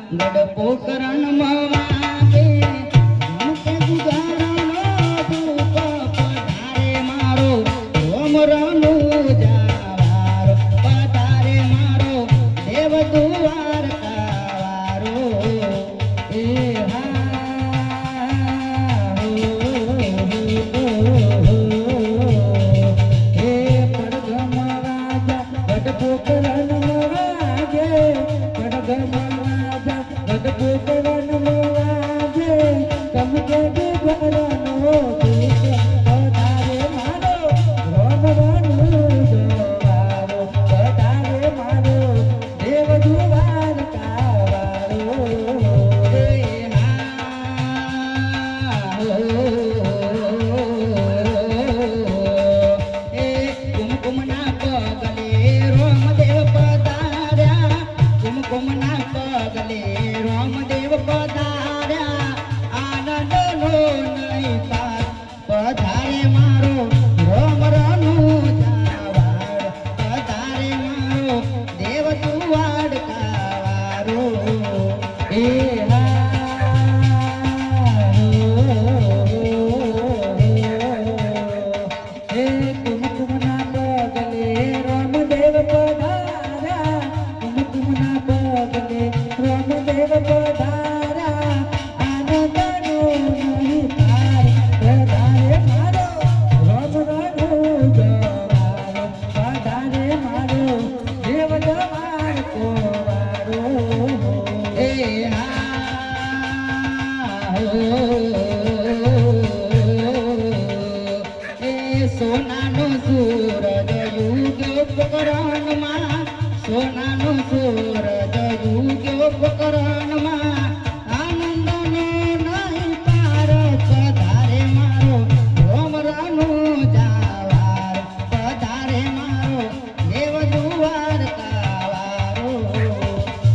ગડપો કરણ મવાગે મુકે ગુગારાનો ધૂપ પધારે મારો રોમરનો જાવારો પધારે મારો દેવ દુવાર કાવારો એ સોનાનો સૂરજ યુગ્યો ઉપકરણમાં સોનાનો સૂરજ યુગ્યો ઉપકરણમાં આનંદનો નહીં પાર પધારે મારો રોમરાનો જાવાર પધારે મારો દેવ દુવાર કાવારો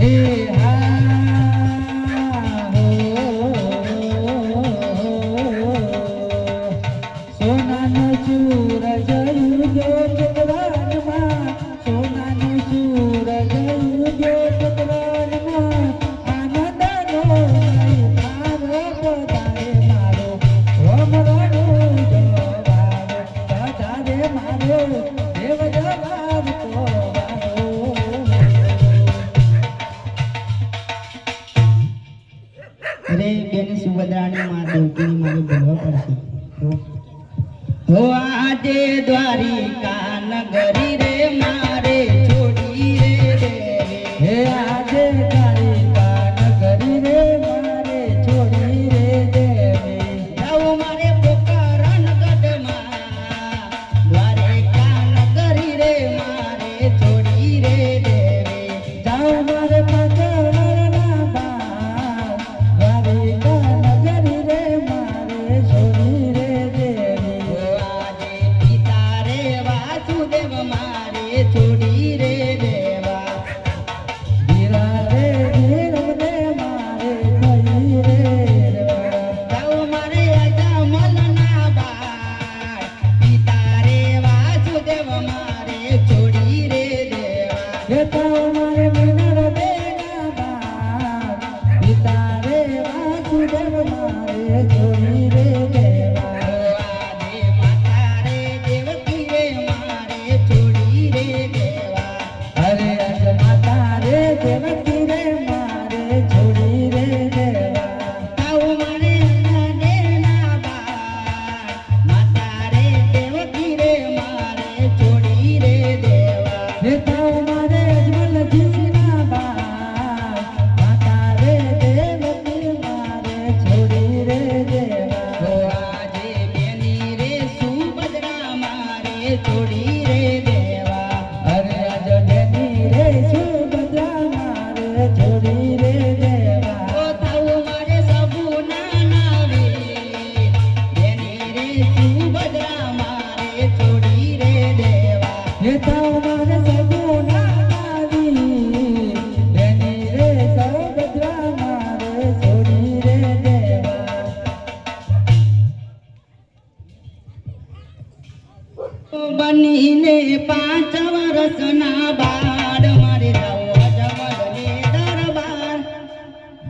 હે हो आजे द्वारिका नगरी रे मारे छोड़ी रे देवी हे आजे द्वारिका नगरी रे मारे छोड़ी रे देवी जाओ मारे पोकरण गढ़માં द्वारिका नगरी रे मारे छोड़ी रे देवी जाओ मारे પગરણના બાર દ્વારિકા નગરી રે મારે છોડી રે छोड़ी रे देवा धीरा रे धीरम दे मारे कई रे देवा जाओ मारे आजा मन ना बार पिता रे वासुदेव मारे छोड़ी रे देवा हे ताओ मारे मिनर दे ना बार पिता रे वासुदेव मारे छोड़ी रे देवा आदे माता रे देवकी रे मारे छोड़ी रे अरे अज माता रे देवकी रे मारे छोड़ी रे देवा ताऊ मारे नने ना बार माता रे देवकी रे मारे छोड़ी रे देवा हे ताऊ मारे अजमल जी ना बार माता रे देवकी मारे छोड़ी रे देवा हो आजे बेनी रे सुभद्रा मारे छोड़ी रे देवा अरे आज बेनी रे सुभद्रा मारे छोड़ी रे देवा ओ ताऊ मारे सबू नाना वीर बेनी रे सुभद्रा मारे छोड़ी रे देवा हे ताऊ मारे सबू नाना वीर बेनी रे सुभद्रा मारे छोड़ी रे देवा बनीने 5 વર્ષના બાળ મારે જાઓ અજમલને દરબાર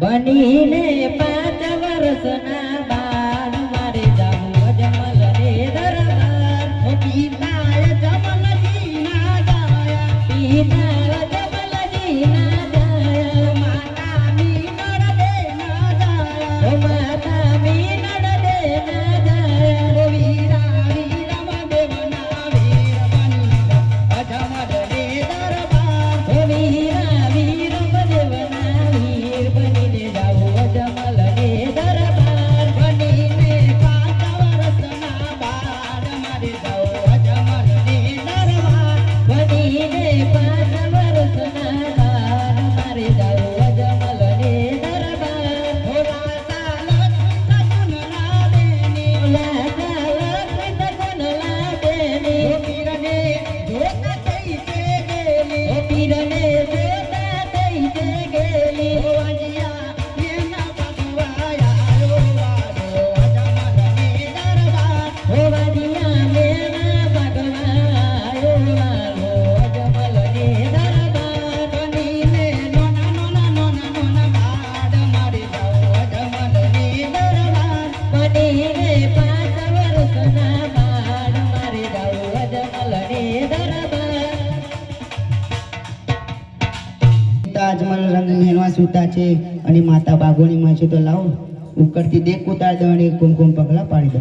બનીને 5 વર્ષના બાળ મારે જાવું અજમલ રે દરબાર પિતા અજમલજી ના જાયા પિતા અજમલજી ના જાયા માતા મીનળ દે ના જાયા માતા મીનળ દે ના જાયા વીરા વીરમ દેવના વીર બની અજમલ રે દરબાર વીરા વીરમ દેવના વીર બનીને જાવું અજમલ રે દરબાર બનીને 5 વર્ષના બાળ મારે જાવું અજમલ રે દરબાર બનીને 5 વર્ષના બાળ મારે જાવું અજમલ રે દરબાર ઓલા સાલક સગુન લાદેની ઓલા સાલક સગુન લાદેની ઓ પીરને જોતા થઈ છે ગેલી ઓ પીરને જોતા થઈ છે ગેલી ઓ વાજિયા એના ભગવાયા રો વાડો અજમલ રે દરબાર ઓ વાજિયા મેના ભગવાયો વાલો અજમલ રે દરબાર બનીને નોના બાળ મારે જાવું અજમલ રે દરબાર બનીને 5 વર્ષના બાળ મારે જાવું અજમલ રે દરબાર અજમલ રંગ મેળવા સૂતા છે અને માતા બાગોની માં છે તો લાવો ઉકળતી દેખ ઉતાર દો અને કુમકુમ પગલા પાડી દો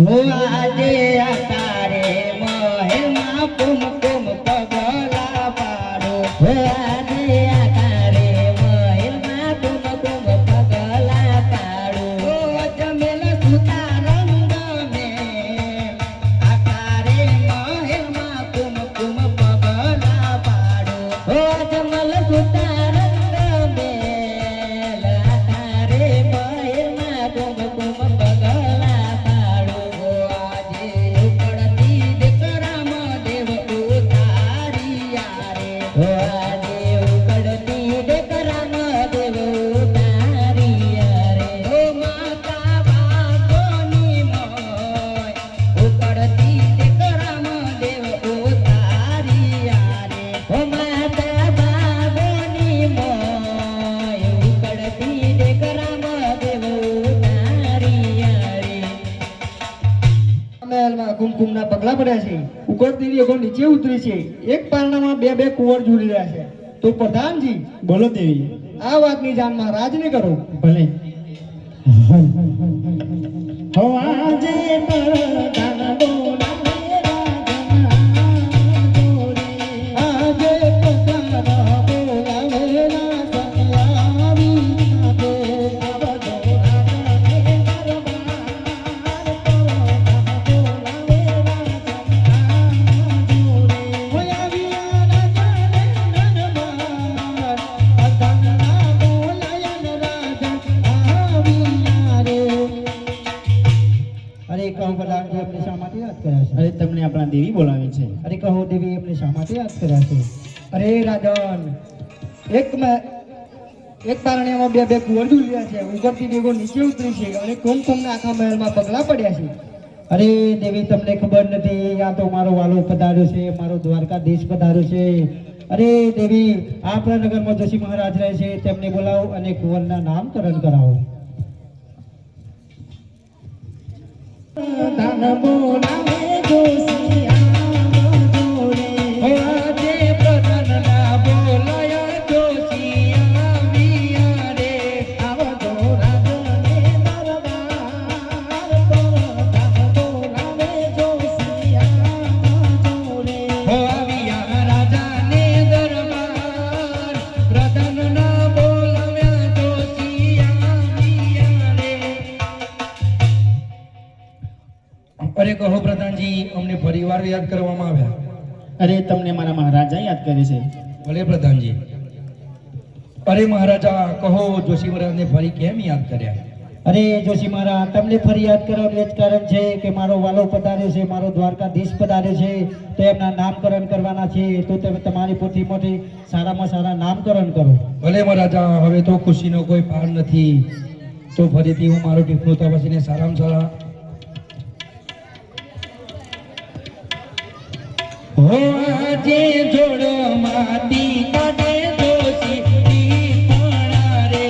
હો આજે આકારે મહેલમાં કુમકુમ પગલા પાડો હો આજે આકારે મહેલમાં કુમકુમ પગલા પાડો હો અજમલ સૂતા રંગ મેં આકારે મહેલમાં કુમકુમ પગલા પાડો હો અજમલ સૂતા રંગ મેલ આકારે મહેલમાં કુમકુમ પગલા પાડો હો આજે ઉકળતી દેકરામાં દેવ ઉતારિયા રે હો આજે ઉકળતી દેકરામાં દેવ ઉતારિયા રે હો માતા બાગોની મોય ઉકળતી દેકરામાં દેવ ઉતારિયા રે હો માતા બાગોની મોય ઉકળતી દેકરામાં દેવ ઉતારિયા રે મહેલમાં કુમકુમના પગલા પડ્યા છે ઉકળતી દેવો નીચે ઉતરી છે એક પારણામાં બે કુંવર ઝૂલી રહ્યા છે તો પ્રધાનજી બોલો દેવી. આ વાતની જાણ મહારાજને કરો ભલે. હો આજે પ્રધાન બોલાવે રાજના જોડે. આજે પ્રધાન બોલાવે રાજના આવી દે. આવજો રાજને દરબાર. પ્રધાન બોલાવે રાજના જોડે. હો આવ્યા રાજાને દરબાર. પ્રધાનના બોલાયન રાજા આવ્યા રે. અરે કહો પ્રધાનજી આપણે શા માટે યાદ કર્યા છે અરે તમને આપણા દેવી બોલાવે છે. અરે કહો દેવી આપણે શા માટે યાદ કર્યા છે અરે રાજન એક પારણીયામાં બે કુંવર ઝૂલ્યા છે ઉગરતી દેવો નીચે ઉતરી છે અને કુમકુમના આખા મહેલમાં પગલા પડ્યા છે અરે દેવી તમને ખબર નથી આ તો મારો વાલો પધાર્યો છે મારો દ્વારકાધીશ પધાર્યો છે અરે દેવી આપણા નગરમાં જોશી મહારાજ રહે છે તેમને બોલાવો અને કુંવરના નામકરણ કરાવો પ્રધાન બોલાવે જોશી આવો જોડે. હો આજે પ્રધાનના બોલાયા જોશી આવ્યા રે. આવજો રાજને દરબાર. પ્રધાન બોલાવે જોશી આવો જોડે. હો આવ્યા રાજાને દરબાર. પ્રધાનના બોલાવ્યા જોશી આવ્યા રે. અરે કહો પ્રધાનજી અમને ફરીવાર યાદ કરવામાં આવ્યા. અરે તમને મારા મહારાજા યાદ કરે છે. ભલે પ્રધાનજી. અરે મહારાજા કહો જોશી મહારાજને ફરી કેમ યાદ કર્યા? અરે જોશી મહારાજ તમને ફરી યાદ કરવાનું એ જ કારણ છે કે મારો વાલો પધાર્યો છે મારો દ્વારકાધીશ પધાર્યો છે તો એમના નામકરણ કરવાના છે તો તમે તમારી પોથી મોટી સારામાં સારા નામકરણ કરો ભલે મહારાજા હવે તો ખુશીનો કોઈ પાર નથી તો ફરીથી હું મારો ટીપણું તપાસીને સારામાં સારા હો આજે જોડો માતી કાઢે દોશી ટીપણા રે.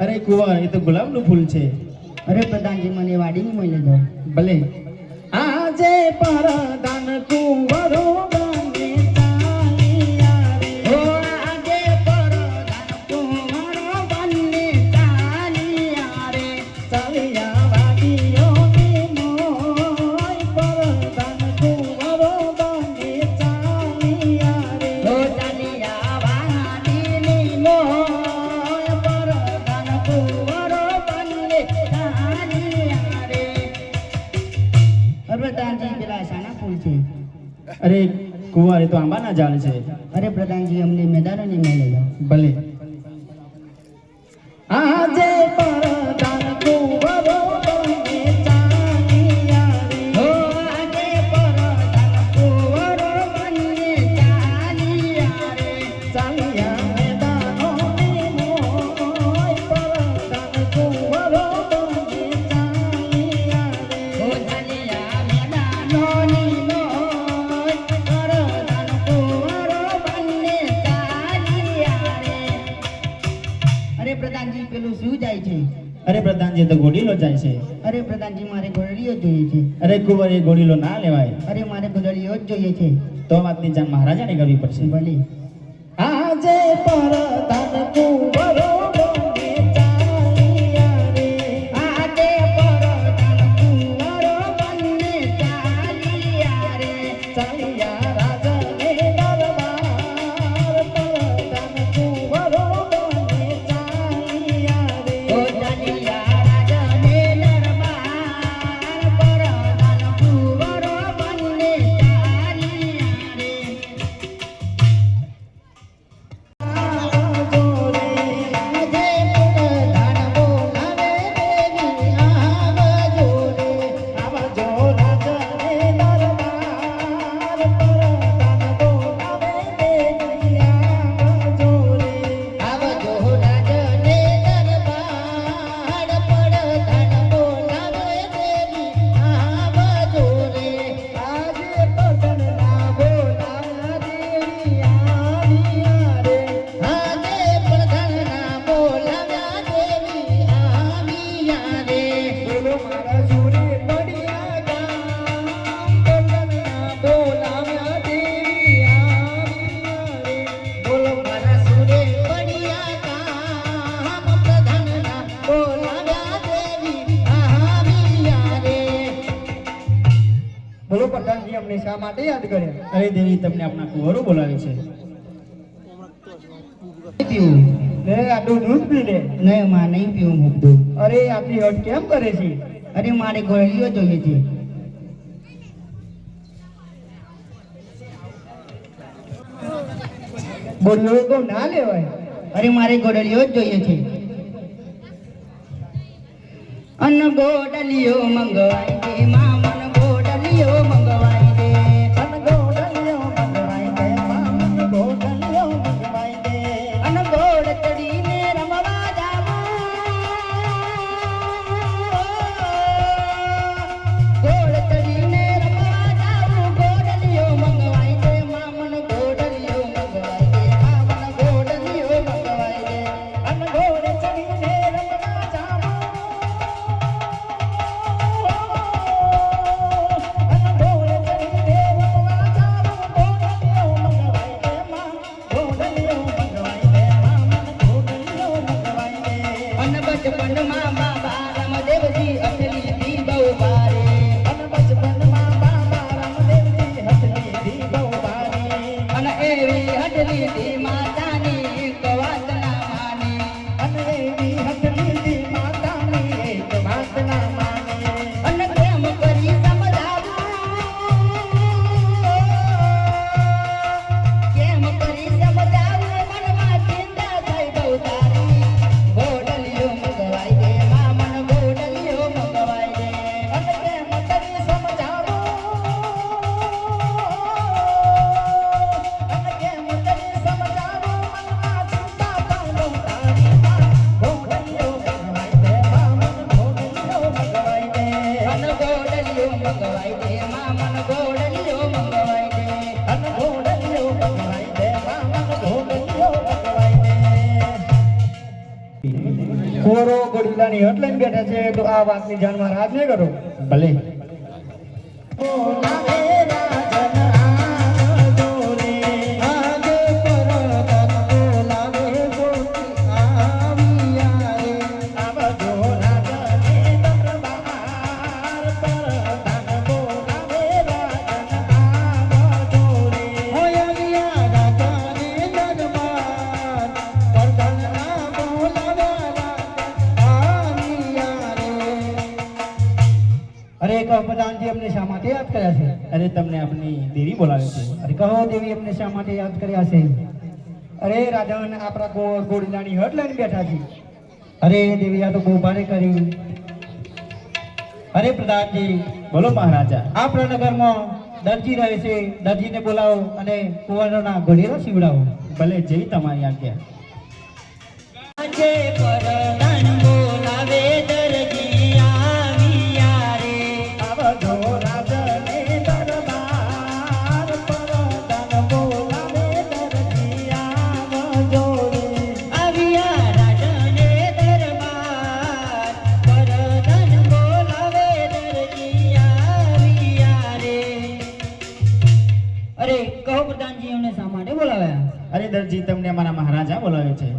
અરે કુંવર એ તો ગુલાબનું ફૂલ છે. અરે પ્રધાનજી મને વાડીની મળી જાઓ. ભલે. આજે પરદાન કુંવરો બને ચાલ્યા રે. ઓ આજે પરધાન કુંવરો બંને ચાલ્યા રે. ચાલ્યા વાડીઓની મોય પરદાન કુંવરો બને ચાલ્યા રે. ઓ ચાલ્યા વાડીની મોય પરધાન કુંવરો બંને ચાલ્યા રે. અરે પ્રધાનજી પેલા શાના ફૂલ છે? અરે કુંવર એ તો આંબાના ઝાડ છે. અરે પ્રધાનજી અમને મેદાનોની મળી જાઓ. ભલે. આજે પરદાન કુંવરો બને ચાલ્યા રે. ઓ આજે પરધાન કુંવરો બંને ચાલ્યા રે. ચાલ્યા મેદાનોની મોય પરદાન કુંવરો બને ચાલ્યા રે. ઓ ચાલ્યા મેદાનોની મોય પરધાન કુંવરો બંને ચાલ્યા રે. અરે પ્રધાનજી પેલું શું જાય છે? અરે પ્રધાનજી એ તો ઘોડીલો જાય છે. અરે પ્રધાનજી મારે ઘોડલીઓ જ જોઈએ છે. અરે કુંવર એ ઘોડીલો ના લેવાય. અરે મારે ઘોડલીઓ જ જોઈએ છે. તો વાતની જાણ મહારાજાને કરવી પડશે. ભલે. આજે પરદાન કુંવરો બને ચાલ્યા રે. આજે પરધાન કુંવરો બંને ચાલ્યા રે. ચાલ્યા રાજાને દરબાર પરદાન કુંવરો બને ચાલ્યા રે. ઓ ચાલ્યા રાજને દરબાર પરધાન કુંવરો બંને ચાલ્યા રે. આજે પ્રધાન બોલાવે દેવી આવજો રે. આવજો રાજાને દરબાર પરદાન બોલાવે દેવી આવજો રે. આવજો રાજને દરબાર પરધાન બોલાવે દેવી આવજો રે. આજે પરદાનના બોલાવ્યા દેવી આવ્યા રે. આજે પ્રધાનના બોલાવ્યા દેવી આવ્યા રે. બોલો મારા સુરે પડ્યા ગામ, પરદાનના બોલાવ્યા દેવી આવ્યા રે. બોલો મારા સુરે પડ્યા કામ પ્રધાનના બોલાવ્યા દેવી આવ્યા રે. બોલો પ્રધાનજી અમને શા માટે યાદ કર્યા? અરે દેવી તમને આપણા કુંવરો બોલાવે છે. પીવું લે આટલું દૂધ પી લે. નહીં માં નહીં પીવું મુકતું. અરે આટલી હટ કેમ કરે છે? અરે મારે ઘોડલીઓ જોઈએ છે. બોલ્યો તો ના લેવાય. અરે મારે ઘોડલીઓ જ જોઈએ છે. અન ગોડલીઓ મંગવાઈ દે મામન ગોડલીઓ મંગવાઈ દે. અન ગોડલીઓ મંગવાઈ દે, મામન ગોડલીઓ મંગવાઈ દે. અન ગોડ ચડીને રમવા જાવું. ગોડ ચડીને રમવા જાવું. ગોડલીઓ મંગવાઈ દે મામન ગોડલીઓ મંગવાઈ દે. મામન ગોડલીઓ મંગવાઈ દે. અન ગોડ ચડીને રમવા જાવું. ગોડલીઓ મંગવાઈ દે મામન કોરો ગોડીલાની હટ લઈને બેઠા છે તો આ વાતની જાણ મહારાજ ને કરો. ભલે અરે કહો પ્રધાનજી અમને શા માટે યાદ કર્યા છે? અરે તમને આપની દેવી બોલાવે છે. અરે કહો દેવી અમને શા માટે યાદ કર્યા છે? અરે રાજન આપણા ગોડીલાની હટ લઈને બેઠા છે. અરે દેવી આ તો બહુ ભારે કર્યું. અરે પ્રધાનજી બોલો મહારાજા. આપણા નગરમાં દરજી રહે છે, દરજીને બોલાવો અને કુંવરોના ઘોડીલા સીવડાવો. ભલે જેવી તમારી આજ્ઞા. આજે પરદાન બોલાવે દરજી આવ્યા રે. આવજો રાજને દરબાર પરદાન બોલાવે દરજી આવજો રે. આવ્યા રાજને દરબાર પરદાન બોલાવે દરજી આવ્યા રે. અરે કહો પ્રધાનજી અમને શા માટે બોલાવ્યા? અરે દરજી તમને અમારા મહારાજા બોલાવે છે.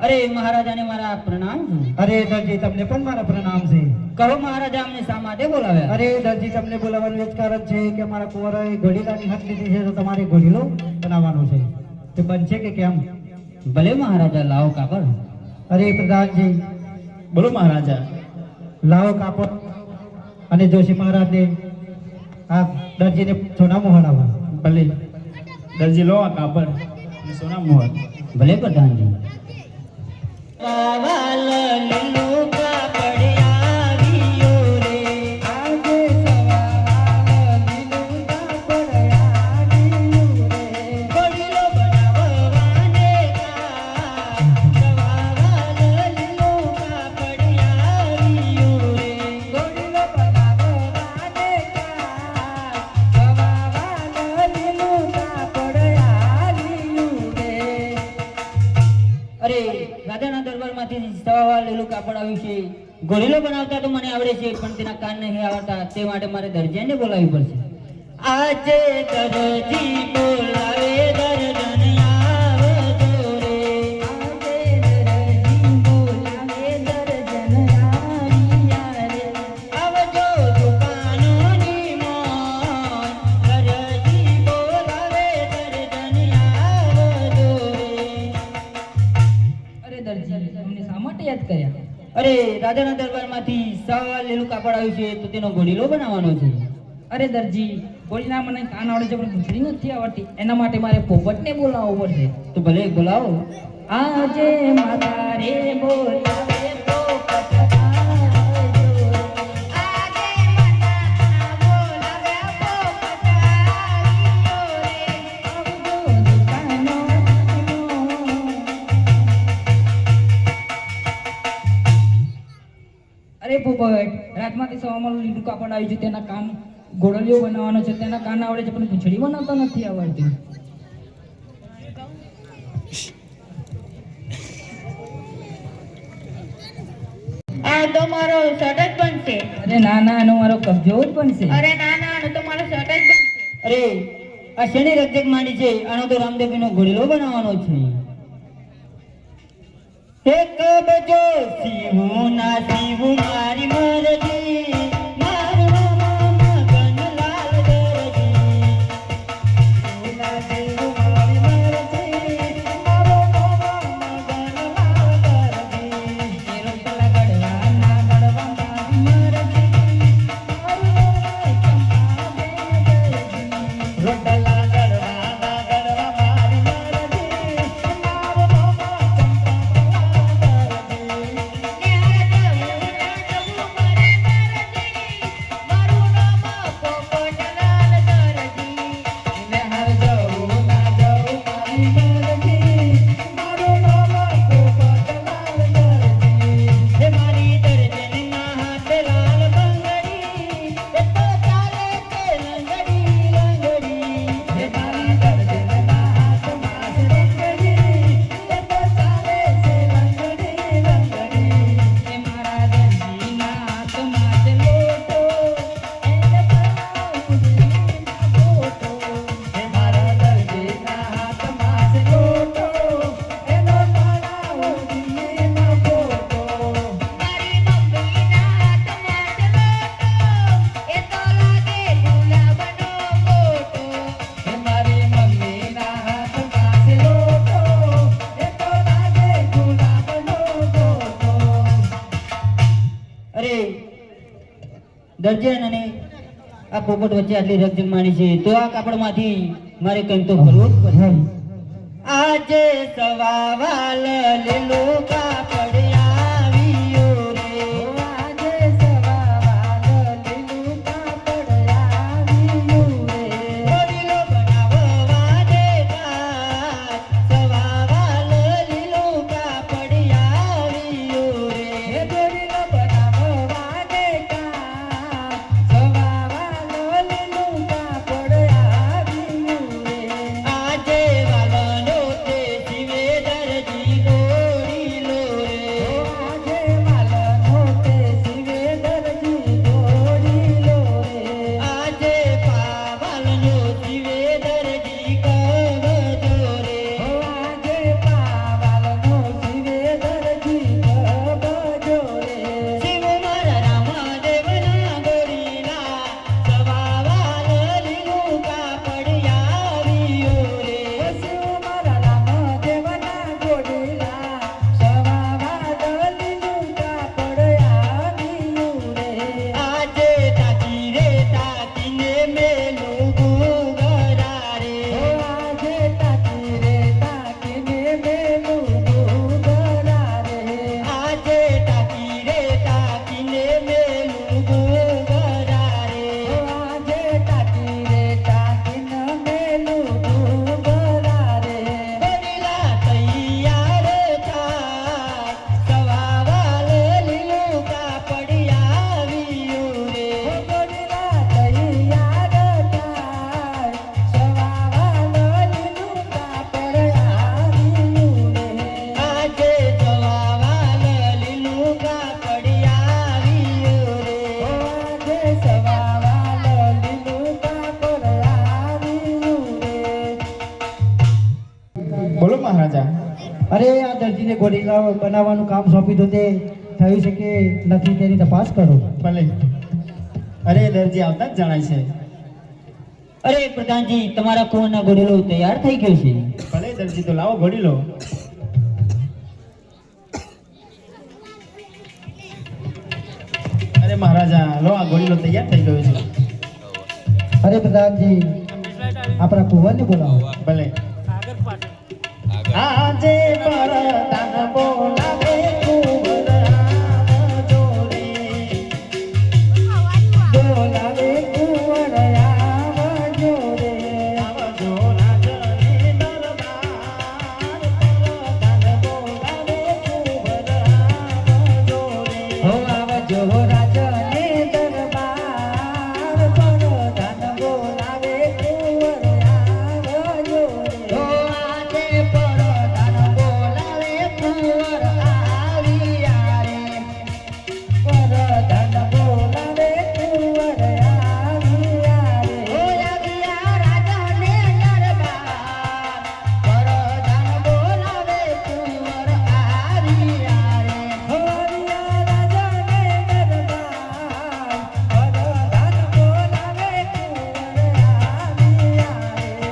અરે મહારાજાને મારા પ્રણામ. અરે દરજી તમને પણ મારા પ્રણામ છે. કહો મહારાજા અમને શા માટે બોલાવ્યા? અરે દરજી તમને બોલાવવાનું એ જ કારણ છે કે અમારા કુંવરોએ ઘોડીલાની હટ લીધી છે તો તમારે ઘોડીલો બનાવવાનો છે. તે બનશે કે કેમ? ભલે મહારાજા લાવો કાપડ. અરે પ્રધાનજી બોલો મહારાજા. લાવો કાપડ અને જોશી મહારાજને આ દરજીને સોના મોહડાવવા. ભલે દરજી લો આ કાપડ અને સોના મોહર. ભલે પ્રધાનજી. વાવાલ લીલું કાપડ આવ્યો રે. આજે સવાલ લીલું કાપડ આવ્યું રે. ઘોડીલો બનાવવાને સવાલ લીલું કાપડ આવ્યું રે. ઘોડીલો બનાવવાને સવાલ લીલું કાપડ આવ્યું રે. અરે રાજાના દરબારમાંથી સવા લીલું કાપડ આવ્યું છે. ઘોડીલો બનાવતા તો મને આવડે છે પણ તેના કાન નહીં આવડતા, તે માટે મારે દરજીને બોલાવવી પડશે. આજે દરજી બોલાવે દર્જન આવજો રે. આજે દરજી બોલાવે દર્જન આવ્યા રે. આવજો દુકાનોની મોન દરજી બોલાવે દર્જન આવજો રે. અરે દરજી અમને શા માટે યાદ કર્યા? અરે રાજાના દરબારમાંથી સવા લીલું કાપડ આવ્યું છે તો તેનો ઘોડીલો બનાવવાનો છે. અરે દરજી ઘોડીના મને કાન આવડે છે પણ પૂંછડી નથી આવડતી, એના માટે મારે પોપટને બોલાવવો પડશે. તો ભલે બોલાવો. આજે માતા રે બોલાવે પોપટ આવજો. આજે માતા બોલાવે પોપટ આવ્યો રે. આવજો દુકાનો અરે પોપટ રાતમાંથી સવામાં લીલું કાપડ આવ્યું છે, તેના કાન ઘોડલીઓ બનાવવાનો છે, તેના કાન આવડે છે પણ પૂંછડી બનાવતા નથી આવડતી. આ તો મારો શર્ટ જ બનશે. અરે ના ના આનો મારો કબજો જ બનશે. અરે ના ના આનો તો મારો શર્ટ જ બનશે. અરે આ શેની રજક માંડી છે? આનો તો રામદેવનો ઘોડીલો બનાવવાનો છે. હે કબજો સીવું ના સીવું મારી મરજી. મારું નામ મગનલાલ દરજી. સીવું ના સીવું મારી મરજી. મારું નામ મગનલાલ દરજી. એ રોટલા ગળવા ના ગળવા મારી મરજી. મારું નામ ચંપાબેન દરજી. રોટલા ગળવા ના ગળવા મારી મરજી. મારું નામ ચંપાબેન દરજી. દર્જન અને આ પોપટ વચ્ચે આટલી રકજન માણી છે તો આ કાપડમાંથી મારે કંઈક તો કરવું જ પડશે. આજે સવાવાલ લીલો કાપડ આવ્યો રે, આજે સવાવાલ લીલો કાપડ આવ્યો રે, ગોરીલો બનાવવા દેતા સવાવાલ લીલો કાપડ આવ્યો રે, ગોરીલો બનાવવા દેતા સવાવાલ લીલો કાપડ આવ્યો રે, આજે વાલનો તે શિવે દરજી ગોરીલો રે, આજે વાલનો તે શિવે દરજી ગોરીલો રે, આજે પાવાલનો શિવે દરજી કબજો રે, આજે પાવાલનો શિવે દરજી કબજો રે, શિવ મારા રામદેવના ગોરીલા સવાવાલ લીલું કાપડ આવ્યો રે, શિવ મારા રામદેવના ગોરીલા સવાવાલ લીલું કાપડ આવ્યું રે, આજે તાકી રે તાકીને મેલું ગુગરા રે, આજે તાકી રે તાકીને મેલું ગુગરા રે, આજે તાકી રે તાકીને મેલું ગુગરા રે, આજે તાકી રે તાકીને મેલું ગુગરા રે, ગોરીલા તૈયાર થાય સવાવાલ લીલું કાપડ આવ્યું રે, ગોરીલા તૈયાર થાય સવાવાલ લીલું કાપડ આવ્યું રે, આજે સવાવાલ લીલું કાપડ આવ્યું રે, આજે સવાવાલ લીલું કાપડ આવ્યું રે. બોલો મહારાજા. અરે આ દરજીને ગોરીલા બનાવવાનું કામ સોંપ્યું હતું તે થયું છે કે નથી તેની તપાસ કરો. ભલે. અરે દરજી આવતા જ જણાય છે. અરે પ્રધાનજી તમારા કુંવરના ગોરેલો તૈયાર થઈ ગયો છે. ભલે દરજી, તો લાવો ઘડી લો. અરે મહારાજા, લો આ ઘોડીલો તૈયાર થઈ ગયો છે. અરે પ્રધાનજી આપણા કુંવરને બોલાવો. ભલે. આજે પરદાન બોલાવે કુંવર આવજો રે, બોલાવે કુંવર આવજો રે, આવજો રાજની દરબાર, પરદાન બોલાવે કુંવર આવજો રે, હો આવજો રાજને દરબાર, પરધાન બોલાવે કુંવર આવજો તો રે. આજે પરધાન બોલાવે કુંવર આવ્યા રે, પરધાન બોલાવે કુંવર આવ્યા રે. ઓ આવ્યા રાજાને દરબાર, પરધાન બોલાવે કુંવર આવ્યા રે, હરિયા રાજાને દરબાર, પરધાન બોલાવે કુંવર આવ્યા રે.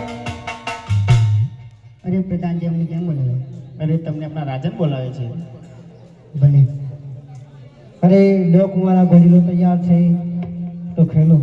અરે પ્રધાનજી અમને કેમ બોલાવે? અરે તમને આપણા રાજન બોલાવે છે. ભલે. અરે લોકમારા ગોરીલો તૈયાર છે તો ખેલો.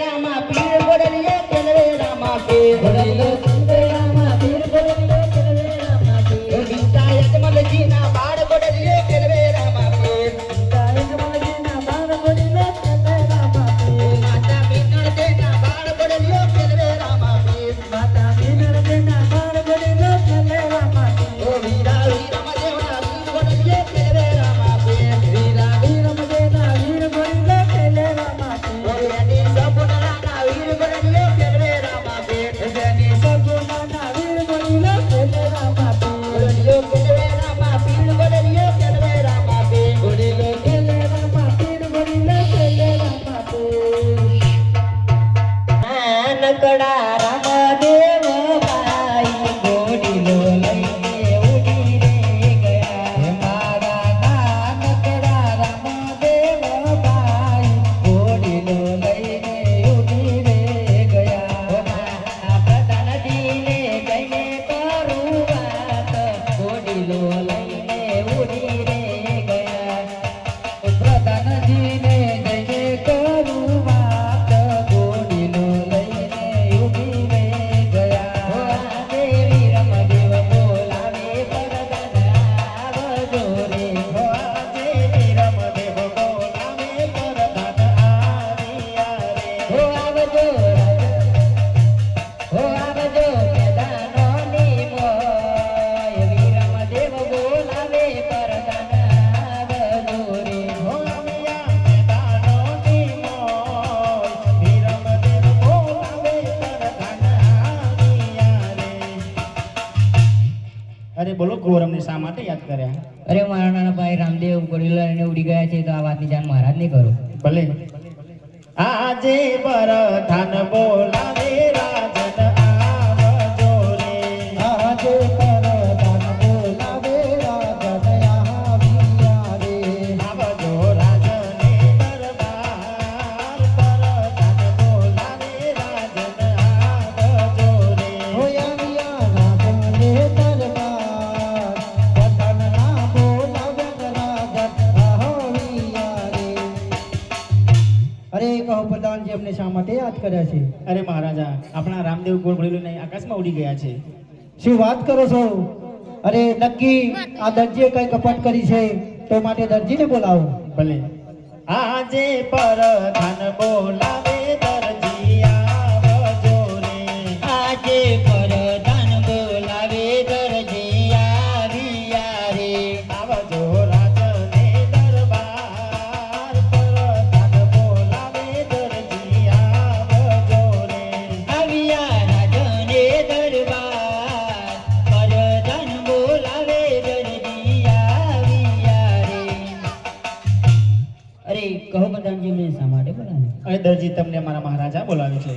રામા પીર ગોરલિયો કેલવે રામા પીર ગોરલિયો કેલવે રામા પીર ગોરલિયો કેલવે રામા પીર ગીતા યજમલજીના બાળ ગોરલિયો કેલવે રામા પીર ગીતા યજમલજીના બાળ ગોરલિયો કેલવે રામા પીર માતા બીનળ દેના બાળ ગોરલિયો કેલવે રામા પીર માતા બીનળ દેના બાળ ગોરલિયો કેલવે રામા પીર ઓ વીરા વીરમ દેવના વીર ગોરલિયો કેલવે રામા પીર વીરા વીરમ દેના વીર ગોરલિયો કેલવે રામા પીર ઓ યની સપુનરાના વીર ગોરલિયો કેલવે રામા પીર યની સપુનરાના અરે બોલો કુંવર અમને શા માટે યાદ કર્યા? અરે મારા નાના ભાઈ રામદેવ ગોરીલો એને ઉડી ગયા છે તો આ વાતની જાણ મહારાજ ને કરો. ભલે. આજે પરધાન બોલાવે રાજન આવજો રે. આજે પરધાન બોલાવે રાજન આવ્યા રે. આવજો રાજને દરબાર. પરધાન બોલાવે રાજન આવજો રે. હોય આવ્યા રાજને દરબાર. પરધાન ના બોલાવે રાજન આવ્યા રે. અરે કહો પ્રધાનજી અમને શા માટે યાદ કર્યા છે? અરે મહારાજા આપણા રામદેવ ગોળભળીને આકાશમાં ઉડી ગયા છે. શું વાત કરો છો? અરે નક્કી આ દરજીએ કઈ કપટ કરી છે તો માટે દરજીને બોલાવો. ભલે. આજે પરધાન બોલાવે દરજી આવજો રે. આજે પરધાન બોલાવે દરજી આવ્યા રે. આવજો રાજને દરબાર. પરધાન બોલાવે દરજી આવજો રે. આવ્યા રાજને દરબાર. પરધાન બોલાવે દરજી આવ્યા રે. અરે કહો પ્રધાનજી મેં શા માટે બોલાવ્યા? અરે દરજી તમને મારા મહારાજા બોલાવે છે.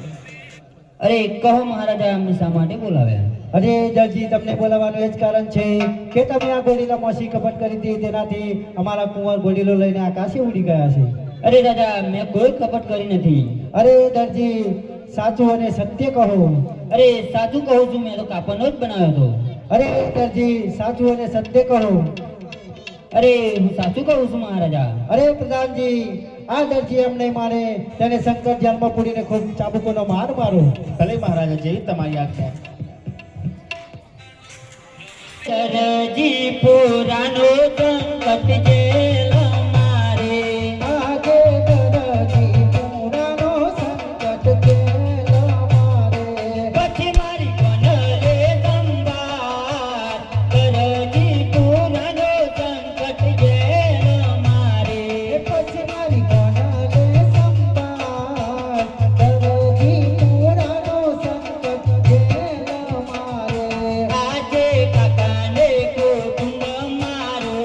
અરે કહો મહારાજા અમને શા માટે બોલાવ્યા? અરે દરજી તમને બોલાવવાનું એ જ કારણ છે કે તમે આ ગોરીલા મોસી કપટ કરી હતી તેનાથી અમારા કુંવર ગોરીલો લઈને આકાશે ઉડી ગયા છે. અરે દાદા મેં કોઈ કપટ કરી નથી. અરે દરજી સાચું અને સત્ય કહો. અરે સાચું કહું છું મેં તો કાપડનો જ બનાવ્યો હતો. અરે દરજી સાચું અને સત્ય કહો. અરે હું સાચું કહું છું મહારાજા. અરે પ્રધાનજી આ દરજી એમ નહીં માને તેને શંકર જેલમાં પૂરીને ખૂબ ચાબુકોનો માર મારો. ભલે મહારાજા જેવી તમારી આજ્ઞા. દરજી પુરાનો સંકટ જેલ મારે. આજે દરજી પુરાનો સંકટ જેલ મારે. પછી મારી કોને રે સંભાળ. દરજી પુરાનો સંકટ જેલ મારે. પછી મારી કોનાલે સંભાળ. દરજી પુરાનો સંકટ જેલ મારે. આજે કાકાને કુટુંબ મારો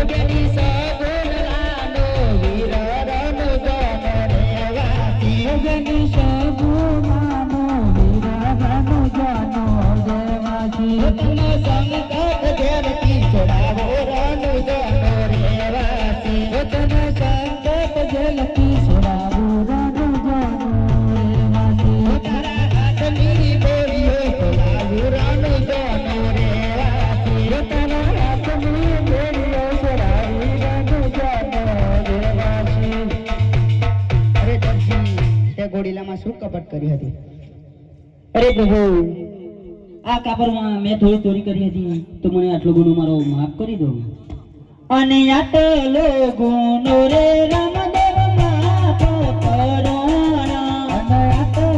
યોગની સગુણાનો વીરનો જનો રેવાસી યોગની સગુણાનો વીરનો જનો દેવાસી તનો સંકટ જેલથી છોડાવો રનો જનો રેવાસી તને સંકટ જેલથી છોડાવું રનો જનો રેવાસી તારા હાથની બોલીઓ છોડાવો રનો જનો રેવાસી તારા હાથની બેડીઓ છોડાવી રનો જનો દેવાસી અરે દરજી તે ઘોડીલામાં શું કપટ કરી હતી અરે પ્રભુ આ કાપડમાં મેં થોડી ચોરી કરી હતી તો મને આટલો ગુનો મારો માફ કરી દો અને આટલો ગુનો રે રામદેવ માફ કરો અને આટલો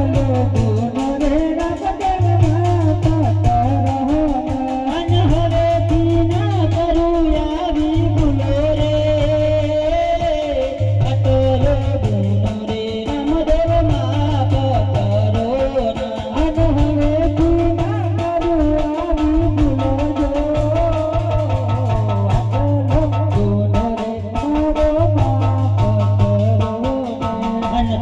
ગુનો રે રામદેવ માફ કરો અને હવેથી ના કરું આવી ભૂલો રે આટલો ગુનો રે રામદેવ માફ કરો અને હવેથી ના કરું આવી ભૂલો જો આટલો ગુનો રે મારો માફ કરો અને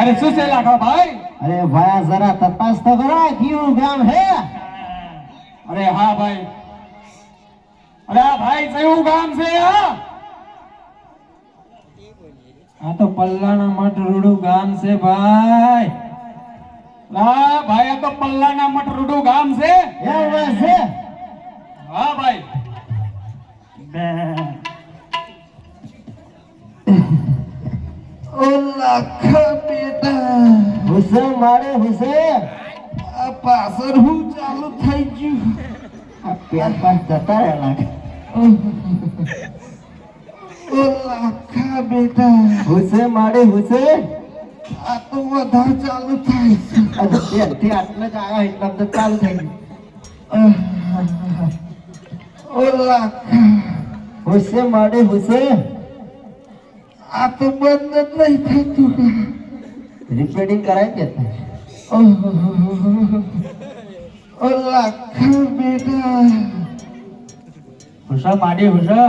અરે શું છે લાખા ભાઈ? अरे भया जरा तपास तो करो क्यों गाम है અરે હા ભાઈ. અરે આ ભાઈ કયું ગામ છે આ? આ તો પલ્લાના મઠ રૂડું ગામ છે ભાઈ લા ભાઈ આ તો પલ્લાના મઠ રૂડું ગામ છે. એવું છે હા ભાઈ. ઓ લાખા બેટા હુસે મારે હુસે આ પાછળ હું ચાલુ થઈ ગયું આ પેર પાસ જતા રહ્યા લાગે ઓ લાખા બેટા હુસે મારે હુસે આ તો વધાર ચાલુ થાય છે આ તો પેરથી આટલે જ આયા એટલે તો ચાલુ થઈ ગયું ઓ લાખા હુસે મારે હુસે આ તો બંધ જ નહીં થતું રિપેરિંગ કરાવી દેતા ઓ લાખા બેટા હુસા માડી હુસા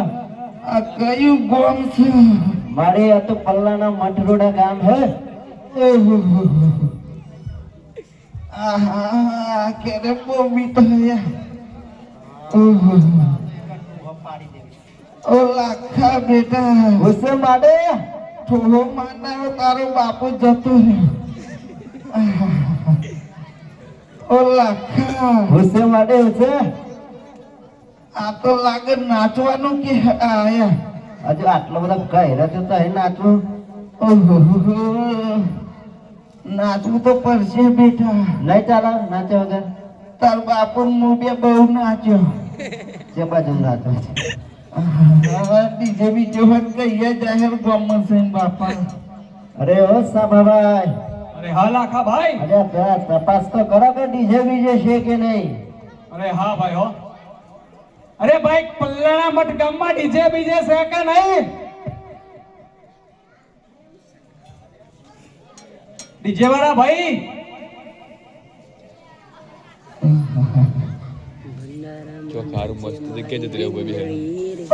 આ કયું ગામ છે મારે આ તો પલ્લાના મઠરોડા ગામ હે આહા કેરે બોમી તો ઓ લાખા બેટા હુસે માડે થોડો માના તારો બાપુ જતો રહ્યો ઓ લાખા હુસે માડે હુસે આ તો લાગે નાચવાનું કે આયા હજુ આટલો બધા કહેરા તો અહીં નાચવું નાચવું તો પડશે બેટા નહીં ચાલે નાચે વગર તાર બાપુ મૂબે બહુ નાચ્યો જે બાજુ નાચો ડીજે બીજે હોત કહીએ જાહેર ગામમાં છે બાપા અરે ઓ સાભાભાઈ અરે હા લાખા ભાઈ. અરે પેલા તપાસ તો કરો કે ડીજે બીજે છે કે નહીં અરે હા ભાઈ હો. અરે ભાઈ પલ્લાના મઠ ગામમાં ડીજે બીજે છે કે નહીં? ડીજે વાળા ભાઈ ચોખારું મસ્ત જગ્યાએ જતી રહ્યો ભાઈ બિહારી. ઓ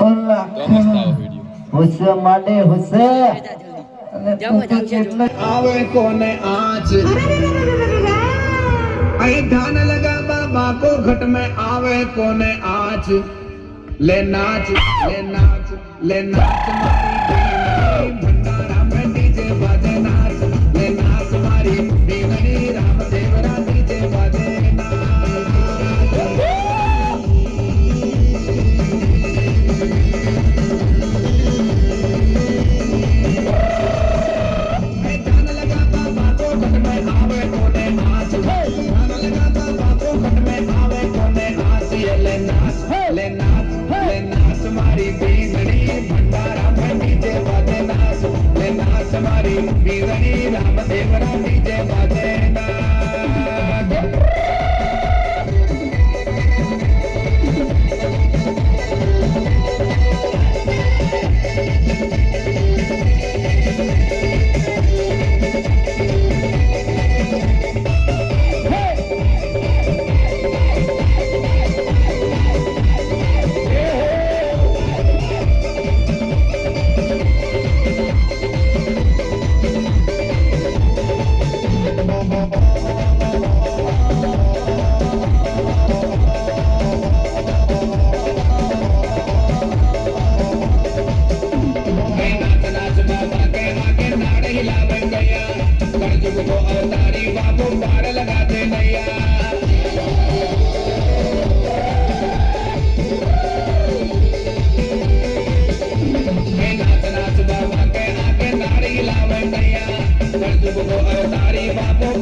તો મસ્ત આવો વિડીયો. હુસે માટે હુસે आवे कोने आँच अरे ध्यान लगा बाबा को घट में आवे कोने आँच ले नाच मारी दीवानी भंडारा में डीजे बाजे नाच ले नाच मारी दीवानी राम देवरा डीजे बाजे हमारी बीगड़ी भंडारा में डीजे बाजे नाच ले नाच हमारी बीगड़ी राम देवरा डीजे बाजे अवतारी बापू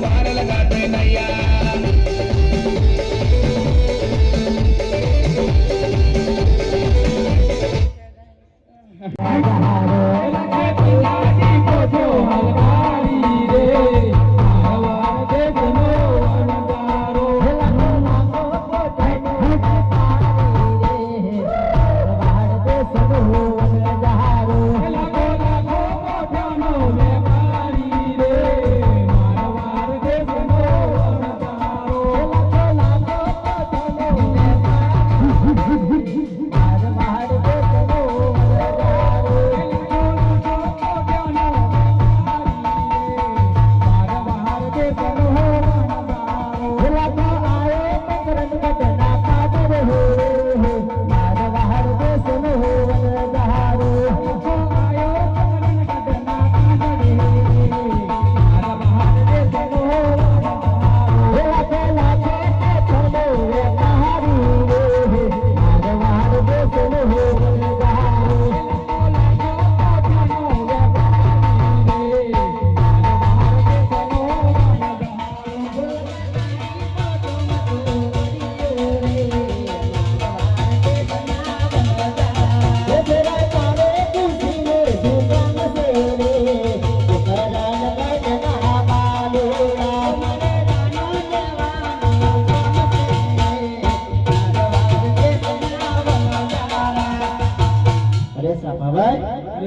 पार लगाते नैया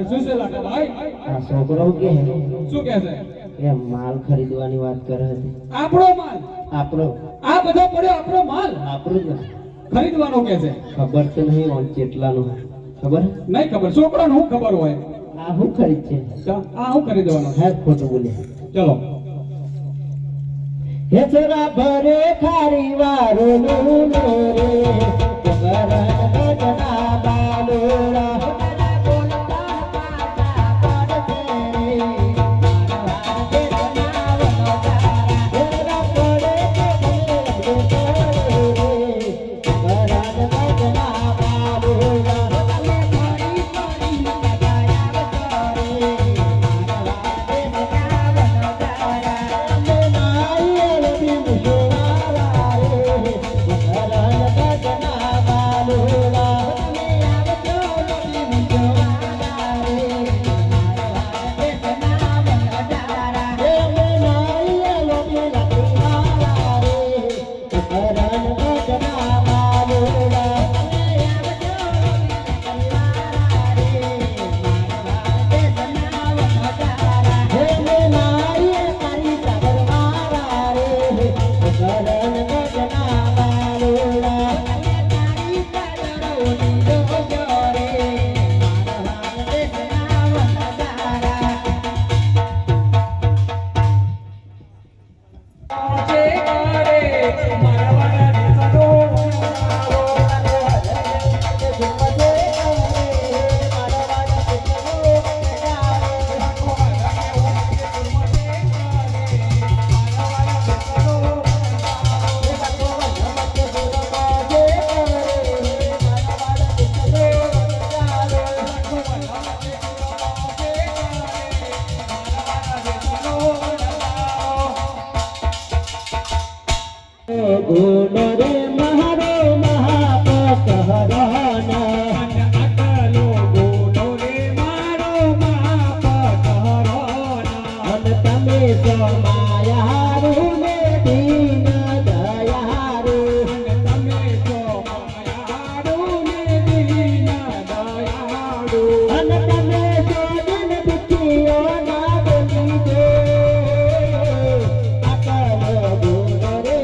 શું લાગે ભાઈ? આ છોકરો કે શું કહે છે? એ માલ ખરીદવાની વાત કરે હતી. આપણો માલ, આપણો આ બધો પડ્યો આપણો માલ આપણું જ ને. ખરીદવાનો કે છે? ખબર તો નહીં ઓન કેટલાનું ખબર નહીં ખબર, છોકરાને શું ખબર હોય? આ શું ખરીદ છે? તો આ શું ખરીદવાનો? હે ખોટું બોલે. ચલો હે છોરા ભરે ખારી વારો નો રે પગરણ ગજના બાલોડા ગુણ રે મારો મહાપકહરણ અકલો ગોનો રે મારો મહાપકહરણ અન તમે સમાયારું ને દીન દયારું તમે તો માયાળુ ને દીન દયાળુ અન તમે જોડન દુખીઓ ના બોલી દે અકલ ગુણ રે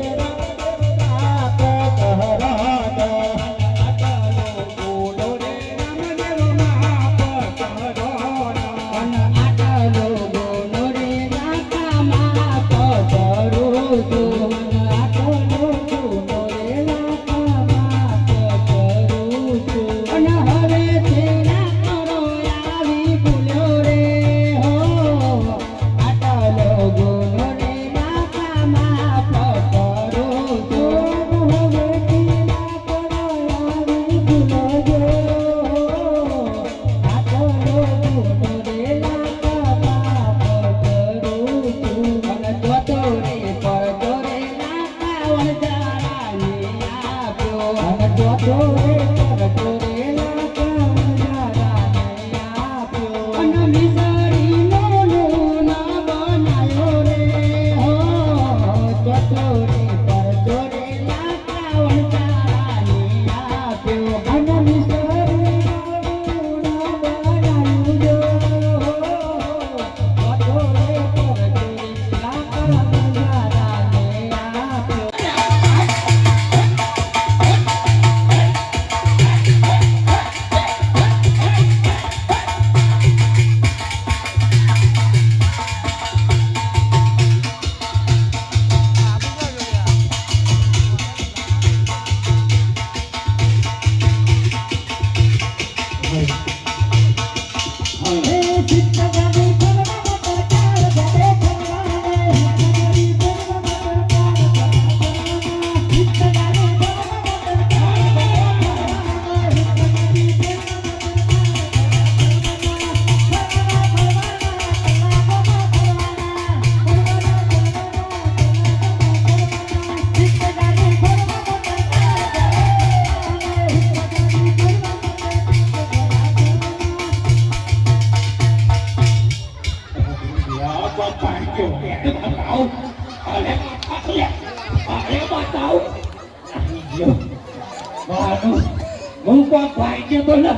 હું કોક ભાઈ કે તો ને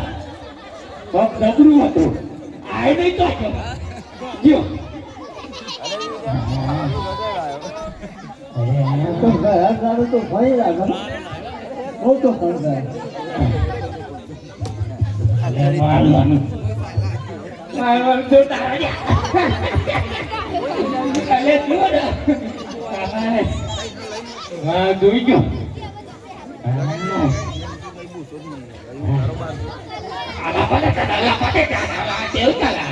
કોક ગબરું હતું આય નહીં તો ગયો તો ઘર તારું તો ફરી રાખો હું તો પણ મારવાનું તો તારે કાલે થયો ને હા જોઈ ગયો આલા પાલે ચાલા પાટે ચાલા દેવ ચાલા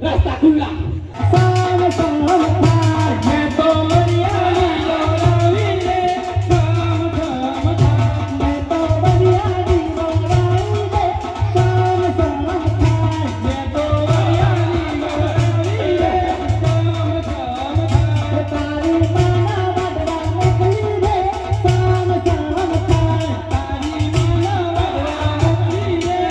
રસ્તા ખુલ્લા મેં તો મરિયાની લોરાવી રે સામ સામ મેં તો મરિયાની લોરાવી રે સામ સામ મેં તો મરિયાની લોરાવી રે સામ સામ તારી માના બદલા મોકલી રે સામ સામ તારી માના બદલા મોકલી રે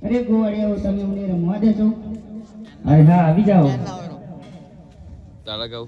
અરે ગોવાળિયાઓ તમે મને રમવા દેશો? અરે હા આવી જાઓ તારા ગાવ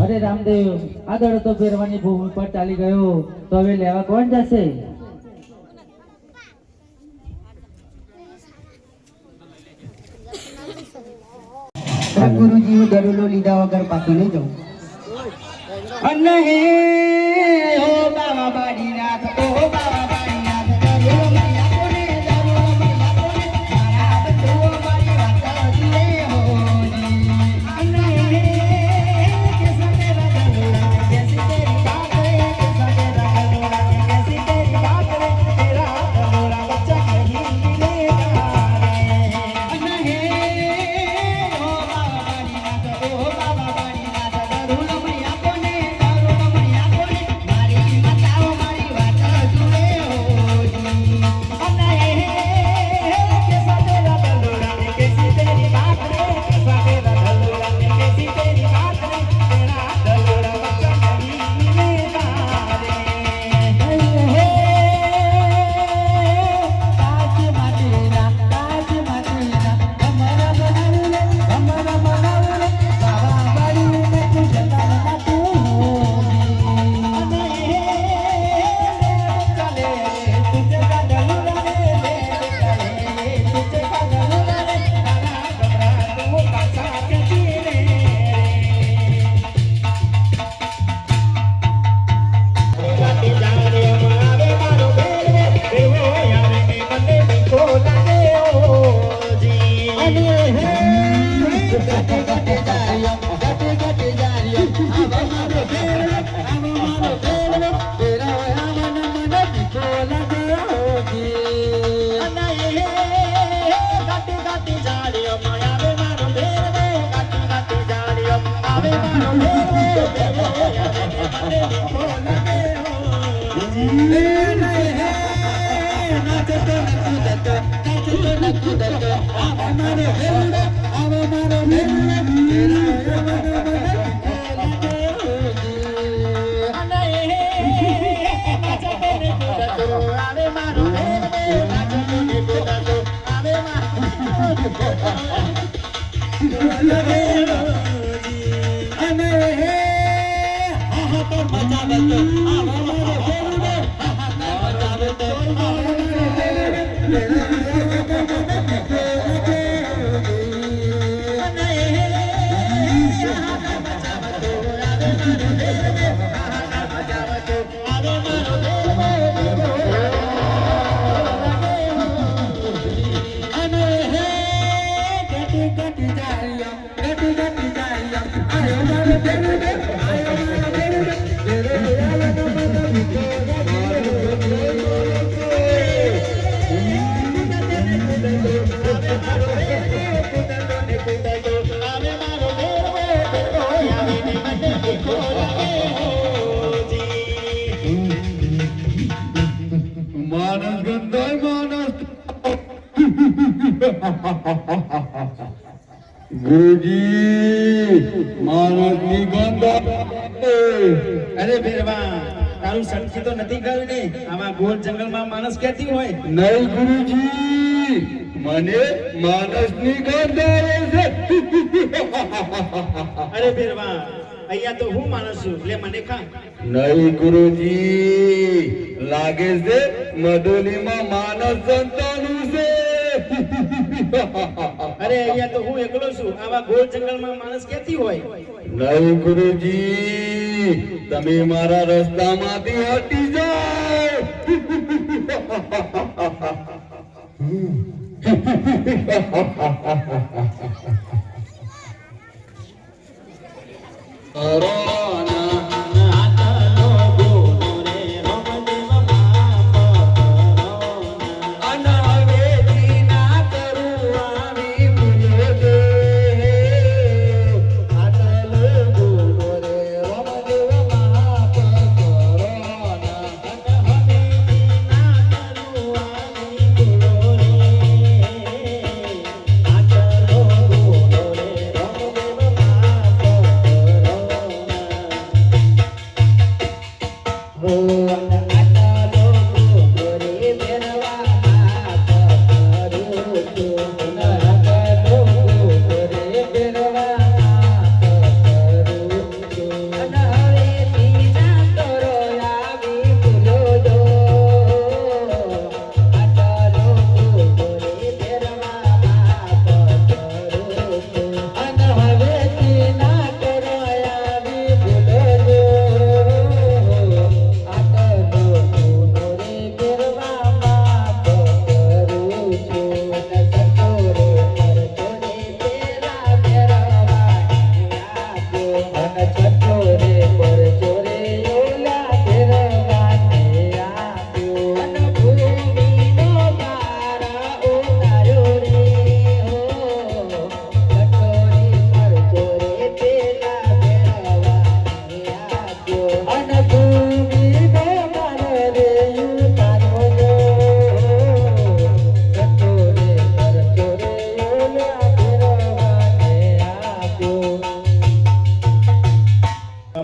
અરે રામદેવ આ દડો તો ફેરવાની ભૂમિ પર ચાલી ગયો તો હવે લેવા કોણ જશે? ગુરુજી હું દરુલો લીધા વગર પાછું નહીં જાઉં. અને હે હો બાબા બાડીનાથ, ઓ બાબા બાડીનાથ, દરુલો મૈયા કોને, દરુલો મૈયા કોને, મારા બચ્ચો મારી વાત જુએ હોજી. અને હે કેસા તેરા દરુલા, કેસી તેરી બાત રે, કેસા તેરા દરુલા, કેસી તેરી બાત રે, તેરા દરુલા બચ્ચા કहीं મિલેગા રે. અને હે હો બાબા બાડીનાથ, ઓ બાબા બાડીનાથ, દરુલો મૈયા કોને, દરુલો મૈયા કોને, મારી બતાવો મારી વાત જુએ હોજી. અને હે કેસા તેરા દરુલા, કેસી તેરી બાત રે, કેસા તેરા દરુલા, કેસી તેરી બાત રે, તેરા દરુલા બચ્ચા કहीं મિલેગા રે. હે કાચ માટેના અમારા બનાવલે, અમારા બનાવલે, બાબા બાડીને તું જતા તું હોજી. અને હે ચાલે તુજે કા દલુલા રે, ચાલે તુજે કા દલુલા રે, તારા કપડા તો પાછા ખેંચી રે. ગાતી જારે અમારે મારો બેર એવો યાર કે મને બીકો લાગે ઓજી. અને હે ગાતે ગાતે જારિયો, ગાતે ગાતે જારિયો, આવા મારો બેર, આવા મારો બેર, તેરા આવા મને બીકો લાગે ઓજી. અને હે ગાતે ગાતે જારિયો, આવે મારો બેર, ગાતે ગાતે જારિયો, આવે મારો બેર, એવો યાર કે મને બીકો લાગે આવે ગુરુજી માણસની ગંધ અરે ભેરવા તારું સટકી તો નથી ગયું ને આમાં ગોળ જંગલમાં માણસ ક્યાંથી હોય નહીં ગુરુજી મને માણસની ગંધ આવે છે અરે ભેરવા અહીંયા તો હું માણસ છું લે મને ખા નહીં ગુરુજી લાગે છે મધુલીમાં માનસ સંતાનું છે અરે અહીંયા તો હું એકલો છું આવા ગોળ જંગલમાં માણસ ક્યાંથી હોય નહીં ગુરુજી તમે મારા રસ્તામાંથી હટી જાઓ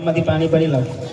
માંથી પાણી ભરી લાવ